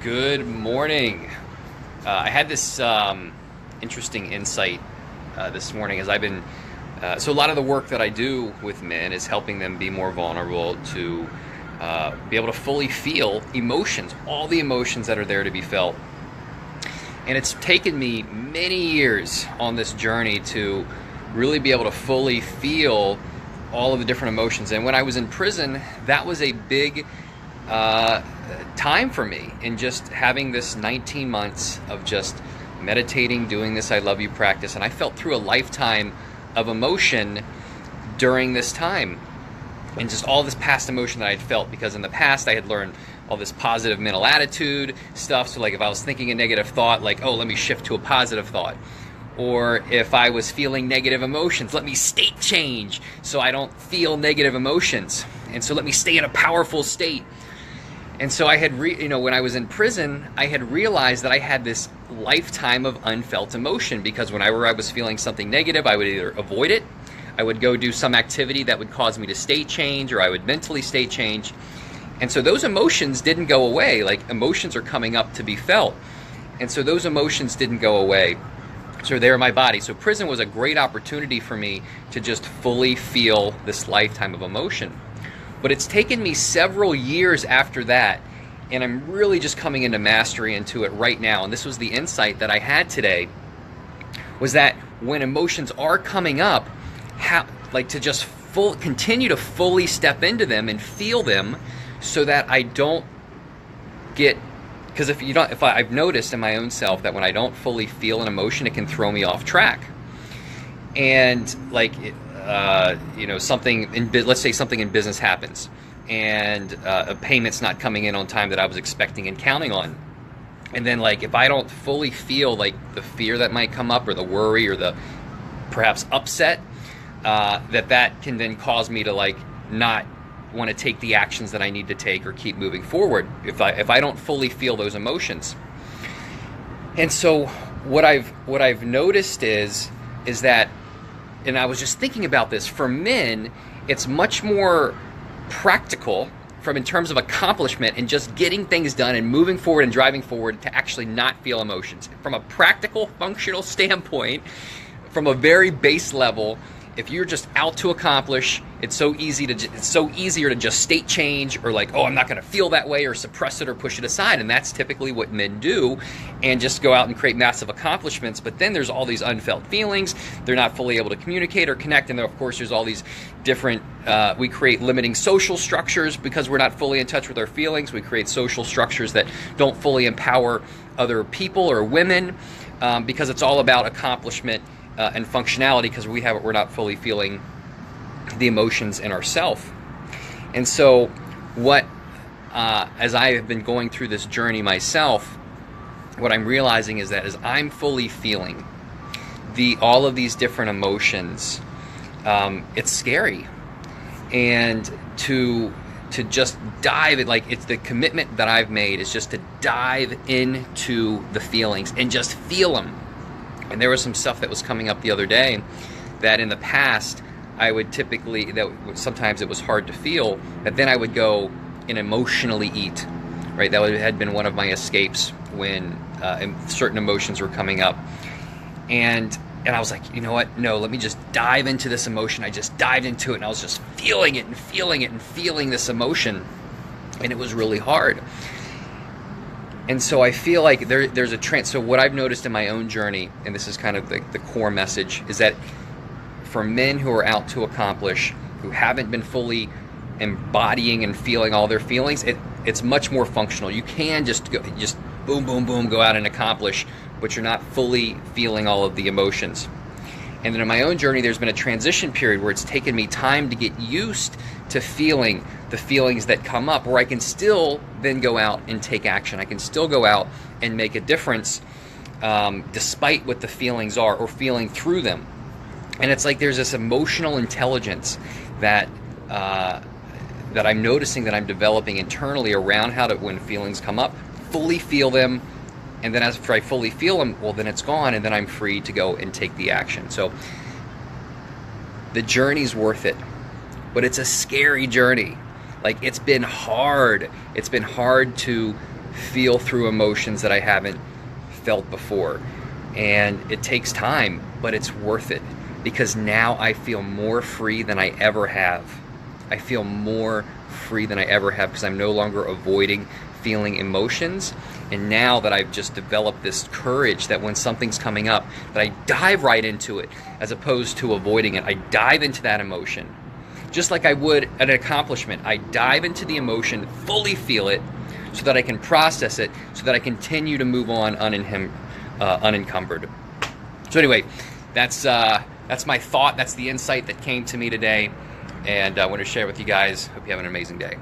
Good morning. I had this interesting insight this morning as I've been. So, a lot of the work that I do with men is helping them be more vulnerable to be able to fully feel emotions, all the emotions that are there to be felt. And it's taken me many years on this journey to really be able to fully feel all of the different emotions. And when I was in prison, that was a big time for me, in just having this 19 months of just meditating, doing this I love you practice. And I felt through a lifetime of emotion during this time, and just all this past emotion that I'd felt, because in the past I had learned all this positive mental attitude stuff. So like if I was thinking a negative thought, like, oh, let me shift to a positive thought. Or if I was feeling negative emotions, let me state change so I don't feel negative emotions. And so let me stay in a powerful state. And so I had, when I was in prison, I had realized that I had this lifetime of unfelt emotion, because whenever I was feeling something negative, I would either avoid it, I would go do some activity that would cause me to state change, or I would mentally state change. And so those emotions didn't go away. Like, emotions are coming up to be felt. And so those emotions didn't go away. So they're in my body. So prison was a great opportunity for me to just fully feel this lifetime of emotion. But it's taken me several years after that, and I'm really just coming into mastery into it right now. And this was the insight that I had today, was that when emotions are coming up, to just continue to fully step into them and feel them, so that I don't get, because I've noticed in my own self that when I don't fully feel an emotion, it can throw me off track. And let's say something in business happens, and a payment's not coming in on time that I was expecting and counting on. And then, like, if I don't fully feel like the fear that might come up, or the worry, or the perhaps upset, that can then cause me to not want to take the actions that I need to take or keep moving forward if I don't fully feel those emotions. And so what I've noticed is that, and I was just thinking about this, for men, it's much more practical in terms of accomplishment and just getting things done and moving forward and driving forward, to actually not feel emotions. From a practical, functional standpoint, from a very base level, if you're just out to accomplish, it's so easier to just state change, or like, oh, I'm not going to feel that way, or suppress it or push it aside. And that's typically what men do, and just go out and create massive accomplishments. But then there's all these unfelt feelings. They're not fully able to communicate or connect. And then, of course, there's all these different, we create limiting social structures because we're not fully in touch with our feelings. We create social structures that don't fully empower other people or women, because it's all about accomplishment and functionality, because we're not fully feeling the emotions in ourselves. And so as I have been going through this journey myself, what I'm realizing is that as I'm fully feeling all of these different emotions, it's scary. And to just dive, it's the commitment that I've made, is just to dive into the feelings and just feel them. And there was some stuff that was coming up the other day that in the past I would sometimes it was hard to feel, but then I would go and emotionally eat, right? That had been one of my escapes when certain emotions were coming up. And I was like, you know what? No, let me just dive into this emotion. I just dived into it, and I was just feeling it and feeling it and feeling this emotion. And it was really hard. And so I feel like there's a trend. So what I've noticed in my own journey, and this is kind of the core message, is that for men who are out to accomplish, who haven't been fully embodying and feeling all their feelings, it's much more functional. You can just boom, boom, boom, go out and accomplish, but you're not fully feeling all of the emotions. And then in my own journey, there's been a transition period where it's taken me time to get used to feeling the feelings that come up, where I can still then go out and take action. I can still go out and make a difference, despite what the feelings are, or feeling through them. And it's like there's this emotional intelligence that I'm noticing that I'm developing internally around how to, when feelings come up, fully feel them. And then after I fully feel them, well, then it's gone, and then I'm free to go and take the action. So the journey's worth it, but it's a scary journey. Like, it's been hard. It's been hard to feel through emotions that I haven't felt before. And it takes time, but it's worth it, because now I feel more free than I ever have. I feel more free than I ever have because I'm no longer avoiding feeling emotions. And now that I've just developed this courage that when something's coming up, that I dive right into it as opposed to avoiding it. I dive into that emotion. Just like I would an accomplishment. I dive into the emotion, fully feel it, so that I can process it, so that I continue to move on unencumbered. So anyway, that's my thought. That's the insight that came to me today, and I want to share with you guys. Hope you have an amazing day.